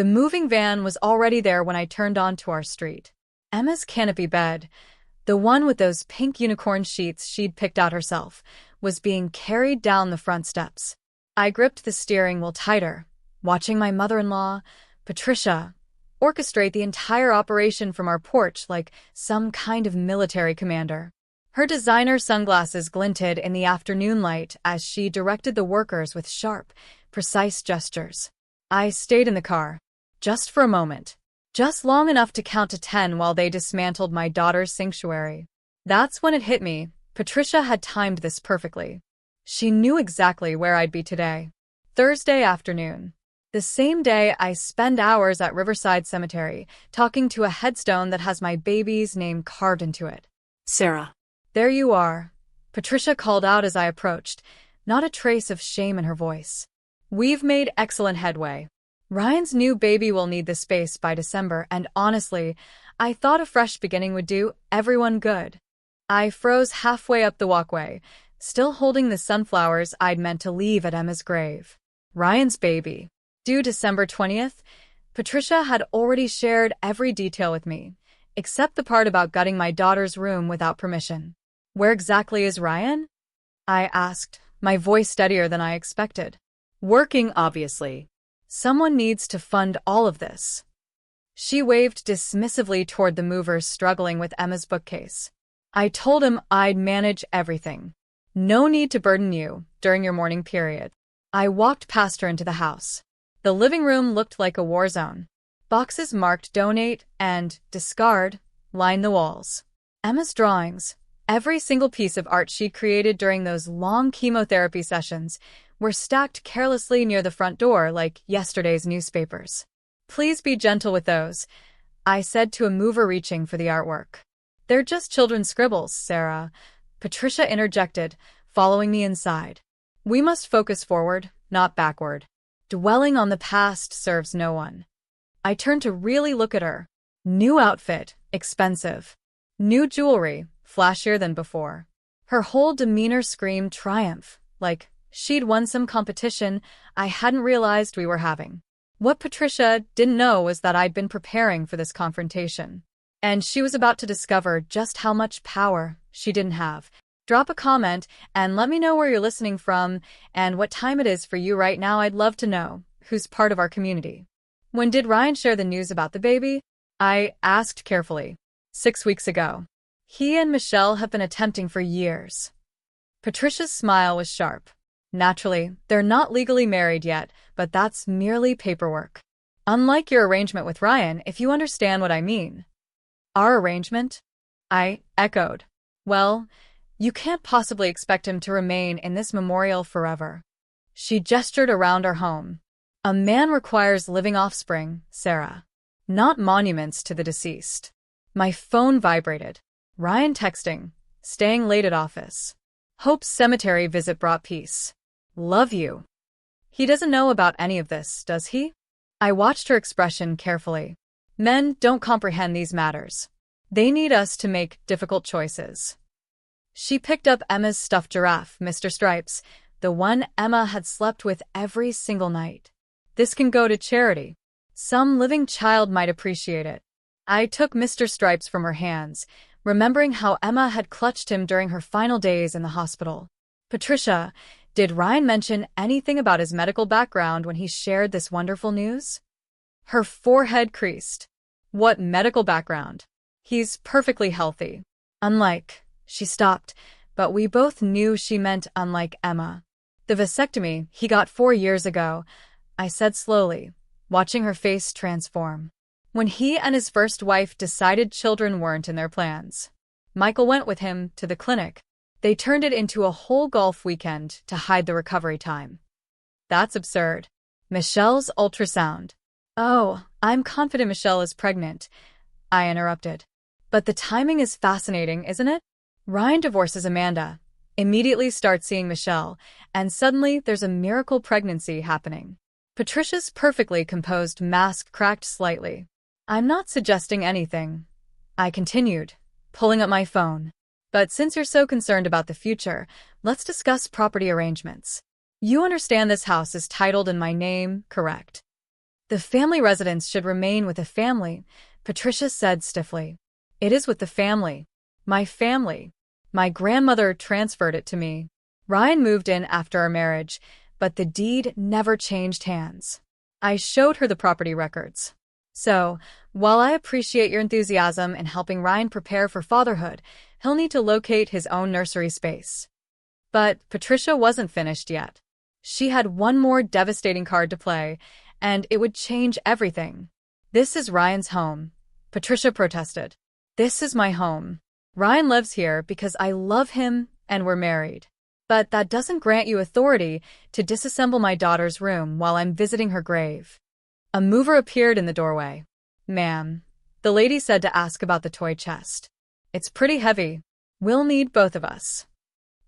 The moving van was already there when I turned onto our street. Emma's canopy bed, the one with those pink unicorn sheets she'd picked out herself, was being carried down the front steps. I gripped the steering wheel tighter, watching my mother-in-law, Patricia, orchestrate the entire operation from our porch like some kind of military commander. Her designer sunglasses glinted in the afternoon light as she directed the workers with sharp, precise gestures. I stayed in the car, just for a moment, just long enough to count to 10 while they dismantled my daughter's sanctuary. That's when it hit me. Patricia had timed this perfectly. She knew exactly where I'd be today. Thursday afternoon. The same day I spend hours at Riverside Cemetery, talking to a headstone that has my baby's name carved into it. Sara. There you are, Patricia called out as I approached, not a trace of shame in her voice. We've made excellent headway. Ryan's new baby will need the space by December, and honestly, I thought a fresh beginning would do everyone good. I froze halfway up the walkway, still holding the sunflowers I'd meant to leave at Emma's grave. Ryan's baby. Due December 20th, Patricia had already shared every detail with me, except the part about gutting my daughter's room without permission. Where exactly is Ryan? I asked, my voice steadier than I expected. Working, obviously. Someone needs to fund all of this. She waved dismissively toward the movers struggling with Emma's bookcase. I told him I'd manage everything. No need to burden you during your mourning period. I walked past her into the house. The living room looked like a war zone. Boxes marked donate and discard lined the walls. Emma's drawings, every single piece of art she created during those long chemotherapy sessions, were stacked carelessly near the front door like yesterday's newspapers. Please be gentle with those, I said to a mover reaching for the artwork. They're just children's scribbles, Sara, Patricia interjected, following me inside. We must focus forward, not backward. Dwelling on the past serves no one. I turned to really look at her. New outfit, expensive. New jewelry, flashier than before. Her whole demeanor screamed triumph, like she'd won some competition I hadn't realized we were having. What Patricia didn't know was that I'd been preparing for this confrontation. And she was about to discover just how much power she didn't have. Drop a comment and let me know where you're listening from and what time it is for you right now. I'd love to know who's part of our community. When did Ryan share the news about the baby? I asked carefully. 6 weeks ago. He and Michelle have been attempting for years. Patricia's smile was sharp. Naturally, they're not legally married yet, but that's merely paperwork. Unlike your arrangement with Ryan, if you understand what I mean. Our arrangement? I echoed. Well, you can't possibly expect him to remain in this memorial forever. She gestured around our home. A man requires living offspring, Sara. Not monuments to the deceased. My phone vibrated. Ryan texting. Staying late at office. Hope's cemetery visit brought peace. Love you. He doesn't know about any of this, does he? I watched her expression carefully. Men don't comprehend these matters. They need us to make difficult choices. She picked up Emma's stuffed giraffe, Mr. Stripes, the one Emma had slept with every single night. This can go to charity. Some living child might appreciate it. I took Mr. Stripes from her hands, remembering how Emma had clutched him during her final days in the hospital. Patricia, did Ryan mention anything about his medical background when he shared this wonderful news? Her forehead creased. What medical background? He's perfectly healthy. Unlike... She stopped, but we both knew she meant unlike Emma. The vasectomy he got 4 years ago, I said slowly, watching her face transform. When he and his first wife decided children weren't in their plans. Michael went with him to the clinic. They turned it into a whole golf weekend to hide the recovery time. That's absurd. Michelle's ultrasound. Oh, I'm confident Michelle is pregnant, I interrupted. But the timing is fascinating, isn't it? Ryan divorces Amanda, immediately starts seeing Michelle, and suddenly there's a miracle pregnancy happening. Patricia's perfectly composed mask cracked slightly. I'm not suggesting anything, I continued, pulling up my phone. But since you're so concerned about the future, let's discuss property arrangements. You understand this house is titled in my name, correct? The family residence should remain with the family, Patricia said stiffly. It is with the family. My family. My grandmother transferred it to me. Ryan moved in after our marriage, but the deed never changed hands. I showed her the property records. So, while I appreciate your enthusiasm in helping Ryan prepare for fatherhood, he'll need to locate his own nursery space. But Patricia wasn't finished yet. She had one more devastating card to play, and it would change everything. This is Ryan's home, Patricia protested. This is my home. Ryan lives here because I love him and we're married. But that doesn't grant you authority to disassemble my daughter's room while I'm visiting her grave. A mover appeared in the doorway. Ma'am, the lady said to ask about the toy chest. It's pretty heavy. We'll need both of us.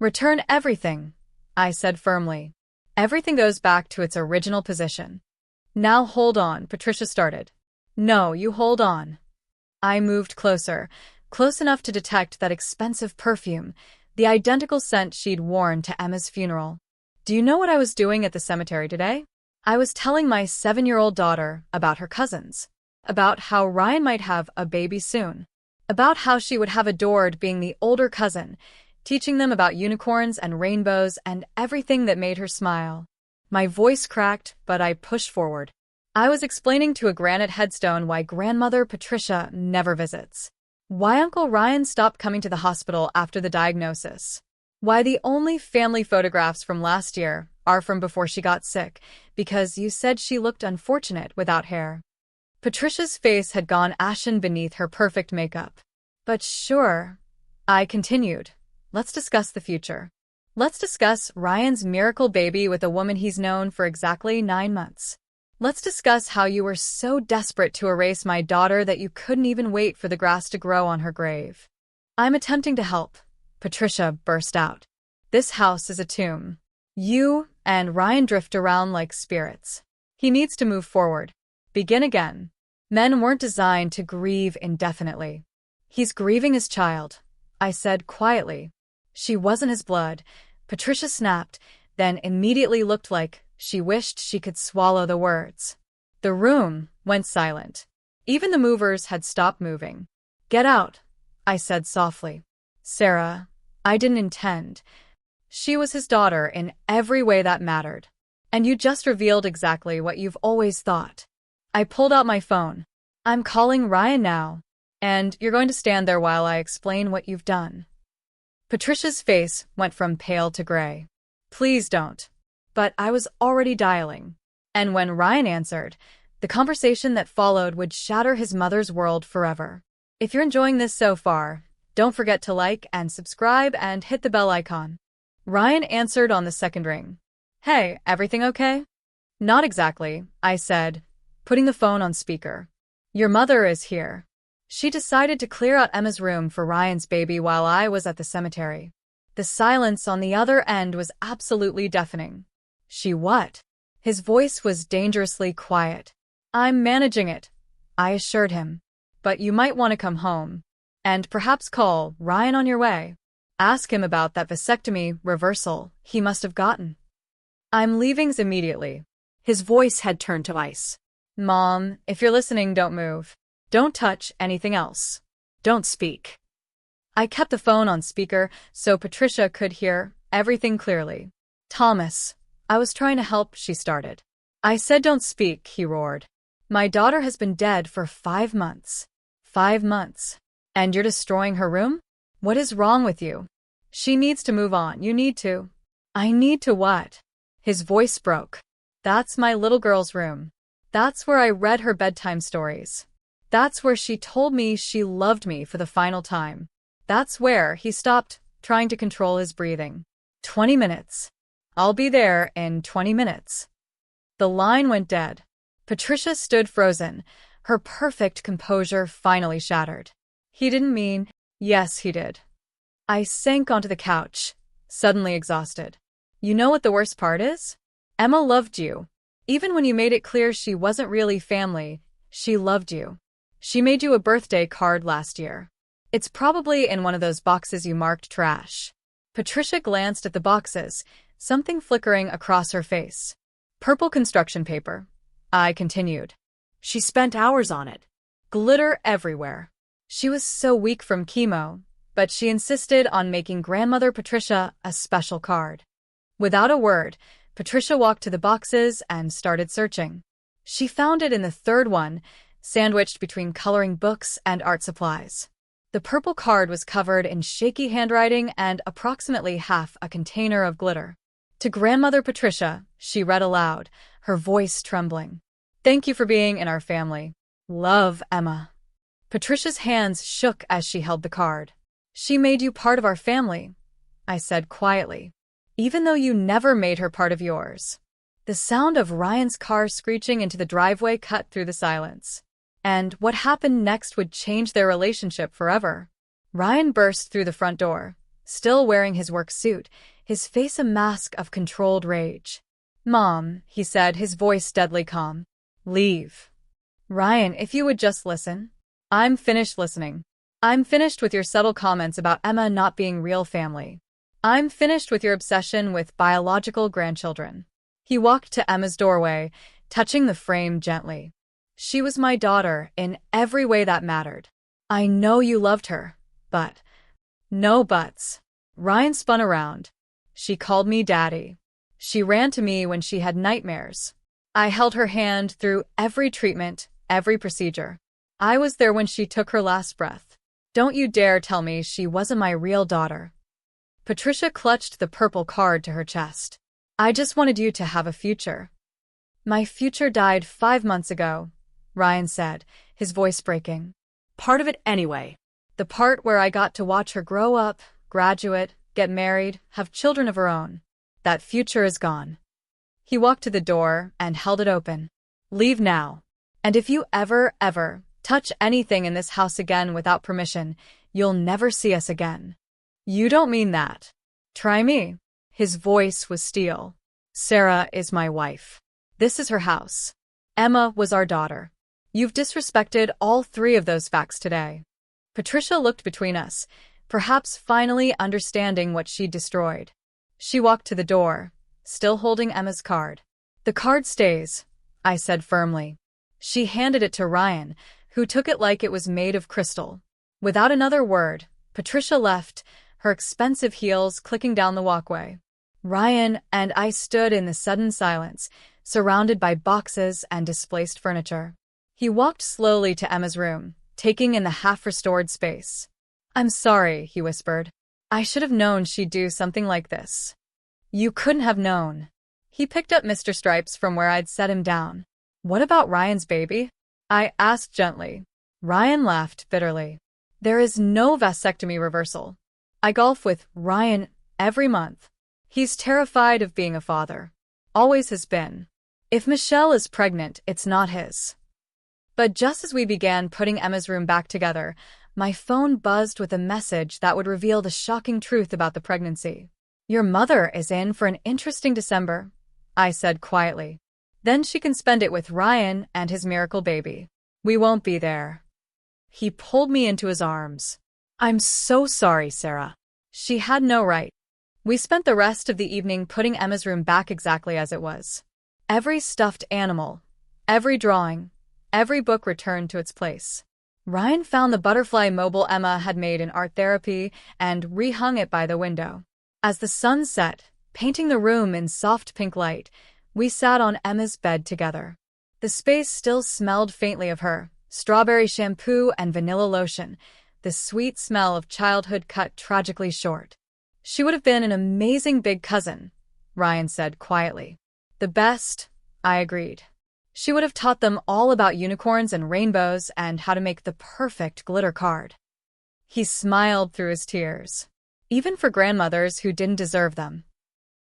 Return everything, I said firmly. Everything goes back to its original position. Now hold on, Patricia started. No, you hold on. I moved closer, close enough to detect that expensive perfume, the identical scent she'd worn to Emma's funeral. Do you know what I was doing at the cemetery today? I was telling my 7-year-old daughter about her cousins, about how Ryan might have a baby soon, about how she would have adored being the older cousin, teaching them about unicorns and rainbows and everything that made her smile. My voice cracked, but I pushed forward. I was explaining to a granite headstone why grandmother Patricia never visits, why Uncle Ryan stopped coming to the hospital after the diagnosis, why the only family photographs from last year are from before she got sick, because you said she looked unfortunate without hair. Patricia's face had gone ashen beneath her perfect makeup. But sure, I continued. Let's discuss the future. Let's discuss Ryan's miracle baby with a woman he's known for exactly 9 months. Let's discuss how you were so desperate to erase my daughter that you couldn't even wait for the grass to grow on her grave. I'm attempting to help, Patricia burst out. This house is a tomb. You and Ryan drift around like spirits. He needs to move forward. Begin again. Men weren't designed to grieve indefinitely. He's grieving his child, I said quietly. She wasn't his blood, Patricia snapped, then immediately looked like she wished she could swallow the words. The room went silent. Even the movers had stopped moving. Get out, I said softly. Sara, I didn't intend. She was his daughter in every way that mattered. And you just revealed exactly what you've always thought. I pulled out my phone. I'm calling Ryan now. And you're going to stand there while I explain what you've done. Patricia's face went from pale to gray. Please don't. But I was already dialing. And when Ryan answered, the conversation that followed would shatter his mother's world forever. If you're enjoying this so far, don't forget to like and subscribe and hit the bell icon. Ryan answered on the second ring. Hey, everything okay? Not exactly, I said, putting the phone on speaker. Your mother is here. She decided to clear out Emma's room for Ryan's baby while I was at the cemetery. The silence on the other end was absolutely deafening. She what? His voice was dangerously quiet. I'm managing it, I assured him. But you might want to come home. And perhaps call Ryan on your way. Ask him about that vasectomy reversal he must have gotten. I'm leaving immediately. His voice had turned to ice. Mom, if you're listening, don't move. Don't touch anything else. Don't speak. I kept the phone on speaker so Patricia could hear everything clearly. Thomas, I was trying to help, she started. I said don't speak, he roared. My daughter has been dead for 5 months. 5 months. And you're destroying her room? What is wrong with you? She needs to move on. You need to. I need to what? His voice broke. That's my little girl's room. That's where I read her bedtime stories. That's where she told me she loved me for the final time. That's where he stopped trying to control his breathing. 20 minutes. I'll be there in 20 minutes. The line went dead. Patricia stood frozen, her perfect composure finally shattered. He didn't mean, yes, he did. I sank onto the couch, suddenly exhausted. You know what the worst part is? Emma loved you. Even when you made it clear she wasn't really family, she loved you. She made you a birthday card last year. It's probably in one of those boxes you marked trash. Patricia glanced at the boxes, something flickering across her face. Purple construction paper. I continued. She spent hours on it. Glitter everywhere. She was so weak from chemo, but she insisted on making Grandmother Patricia a special card. Without a word, Patricia walked to the boxes and started searching. She found it in the third one, sandwiched between coloring books and art supplies. The purple card was covered in shaky handwriting and approximately half a container of glitter. To Grandmother Patricia, she read aloud, her voice trembling. "Thank you for being in our family. Love, Emma." Patricia's hands shook as she held the card. "She made you part of our family," I said quietly, "even though you never made her part of yours." The sound of Ryan's car screeching into the driveway cut through the silence. And what happened next would change their relationship forever. Ryan burst through the front door, still wearing his work suit, his face a mask of controlled rage. "Mom," he said, his voice deadly calm. "Leave." "Ryan, if you would just listen." "I'm finished listening. I'm finished with your subtle comments about Emma not being real family. I'm finished with your obsession with biological grandchildren." He walked to Emma's doorway, touching the frame gently. "She was my daughter in every way that mattered. I know you loved her, but—" "No buts." Ryan spun around. "She called me Daddy. She ran to me when she had nightmares. I held her hand through every treatment, every procedure. I was there when she took her last breath. Don't you dare tell me she wasn't my real daughter." Patricia clutched the purple card to her chest. "I just wanted you to have a future." "My future died 5 months ago," Ryan said, his voice breaking. "Part of it anyway. The part where I got to watch her grow up, graduate, get married, have children of her own. That future is gone." He walked to the door and held it open. "Leave now. And if you ever touch anything in this house again without permission, you'll never see us again." "You don't mean that." "Try me." His voice was steel. "Sara is my wife. This is her house. Emma was our daughter. You've disrespected all 3 of those facts today." Patricia looked between us, perhaps finally understanding what she'd destroyed. She walked to the door, still holding Emma's card. "The card stays," I said firmly. She handed it to Ryan, who took it like it was made of crystal. Without another word, Patricia left, her expensive heels clicking down the walkway. Ryan and I stood in the sudden silence, surrounded by boxes and displaced furniture. He walked slowly to Emma's room, taking in the half-restored space. "I'm sorry," he whispered. "I should have known she'd do something like this." "You couldn't have known." He picked up Mr. Stripes from where I'd set him down. "What about Ryan's baby?" I asked gently. Ryan laughed bitterly. "There is no vasectomy reversal. I golf with Ryan every month. He's terrified of being a father. Always has been. If Michelle is pregnant, it's not his." But just as we began putting Emma's room back together, my phone buzzed with a message that would reveal the shocking truth about the pregnancy. "Your mother is in for an interesting December," I said quietly. "Then she can spend it with Ryan and his miracle baby. We won't be there." He pulled me into his arms. "I'm so sorry, Sara." She had no right. We spent the rest of the evening putting Emma's room back exactly as it was. Every stuffed animal, every drawing, every book returned to its place. Ryan found the butterfly mobile Emma had made in art therapy and rehung it by the window. As the sun set, painting the room in soft pink light, we sat on Emma's bed together. The space still smelled faintly of her, strawberry shampoo and vanilla lotion, the sweet smell of childhood cut tragically short. "She would have been an amazing big cousin," Ryan said quietly. "The best," I agreed. "She would have taught them all about unicorns and rainbows and how to make the perfect glitter card." He smiled through his tears. "Even for grandmothers who didn't deserve them."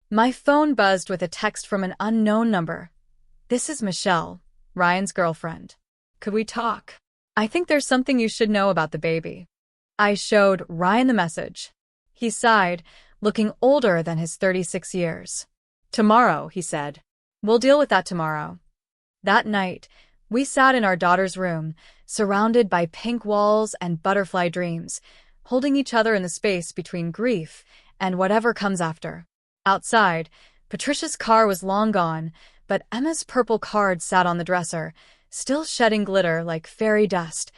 My phone buzzed with a text from an unknown number. "This is Michelle, Ryan's girlfriend. Could we talk? I think there's something you should know about the baby." I showed Ryan the message. He sighed, looking older than his 36 years. "Tomorrow," he said. "We'll deal with that tomorrow." That night, we sat in our daughter's room, surrounded by pink walls and butterfly dreams, holding each other in the space between grief and whatever comes after. Outside, Patricia's car was long gone, but Emma's purple card sat on the dresser, still shedding glitter like fairy dust,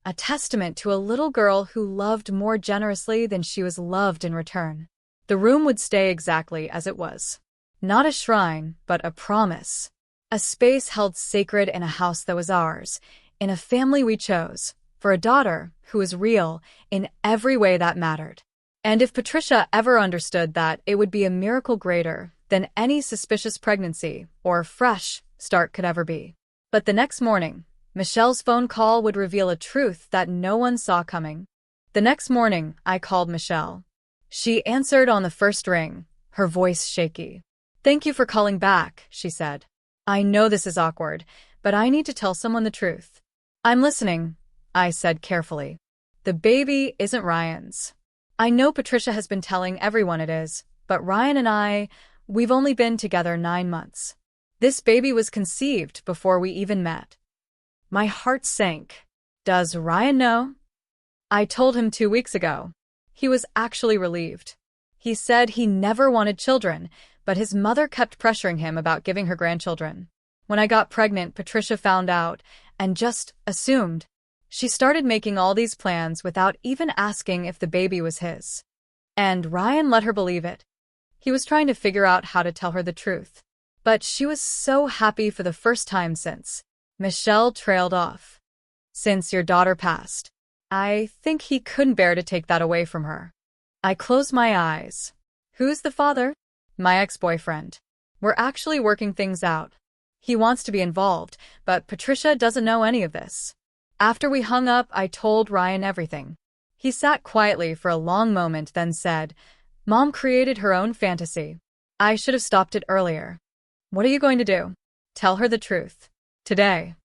a testament to a little girl who loved more generously than she was loved in return. The room would stay exactly as it was. Not a shrine, but a promise. A space held sacred in a house that was ours, in a family we chose, for a daughter who was real in every way that mattered. And if Patricia ever understood that, it would be a miracle greater than any suspicious pregnancy or fresh start could ever be. But the next morning, Michelle's phone call would reveal a truth that no one saw coming. The next morning, I called Michelle. She answered on the first ring, her voice shaky. "Thank you for calling back," she said. "I know this is awkward, but I need to tell someone the truth." "I'm listening," I said carefully. "The baby isn't Ryan's. I know Patricia has been telling everyone it is, but Ryan and we've only been together 9 months. This baby was conceived before we even met." My heart sank. "Does Ryan know?" "I told him 2 weeks ago." He was actually relieved. He said he never wanted children, but his mother kept pressuring him about giving her grandchildren. When I got pregnant, Patricia found out and just assumed. She started making all these plans without even asking if the baby was his. And Ryan let her believe it. He was trying to figure out how to tell her the truth. But she was so happy for the first time since. Michelle trailed off. "Since your daughter passed." I think he couldn't bear to take that away from her. I closed my eyes. "Who's the father?" "My ex-boyfriend. We're actually working things out. He wants to be involved, but Patricia doesn't know any of this." After we hung up, I told Ryan everything. He sat quietly for a long moment, then said, "Mom created her own fantasy. I should have stopped it earlier." "What are you going to do?" "Tell her the truth. Today."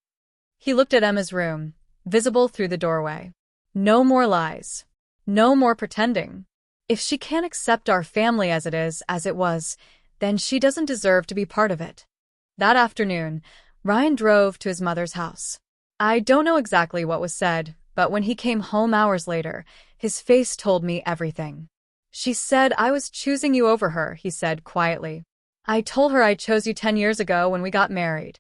He looked at Emma's room, visible through the doorway. "No more lies. No more pretending. If she can't accept our family as it was, then she doesn't deserve to be part of it." That afternoon, Ryan drove to his mother's house. I don't know exactly what was said, but when he came home hours later, his face told me everything. "She said I was choosing you over her," he said quietly. "I told her I chose you 10 years ago when we got married.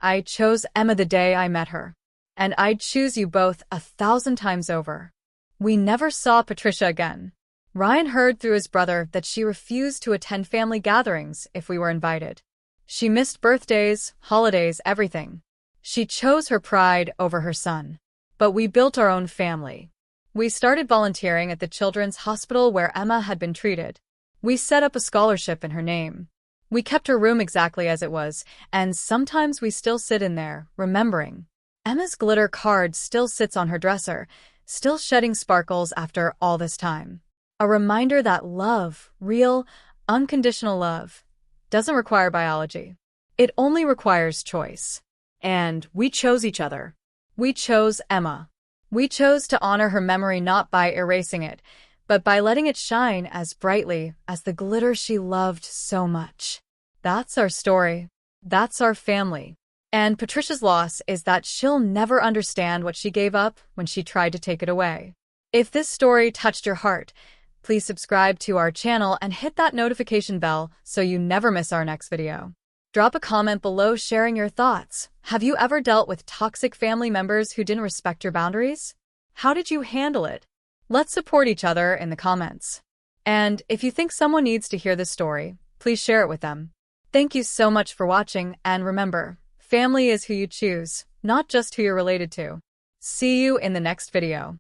I chose Emma the day I met her. And I'd choose you both 1,000 times over." We never saw Patricia again. Ryan heard through his brother that she refused to attend family gatherings if we were invited. She missed birthdays, holidays, everything. She chose her pride over her son. But we built our own family. We started volunteering at the children's hospital where Emma had been treated. We set up a scholarship in her name. We kept her room exactly as it was, and sometimes we still sit in there, remembering. Emma's glitter card still sits on her dresser, still shedding sparkles after all this time. A reminder that love, real, unconditional love, doesn't require biology. It only requires choice. And we chose each other. We chose Emma. We chose to honor her memory not by erasing it, but by letting it shine as brightly as the glitter she loved so much. That's our story. That's our family. And Patricia's loss is that she'll never understand what she gave up when she tried to take it away. If this story touched your heart, please subscribe to our channel and hit that notification bell so you never miss our next video. Drop a comment below sharing your thoughts. Have you ever dealt with toxic family members who didn't respect your boundaries? How did you handle it? Let's support each other in the comments. And if you think someone needs to hear this story, please share it with them. Thank you so much for watching, and remember, family is who you choose, not just who you're related to. See you in the next video.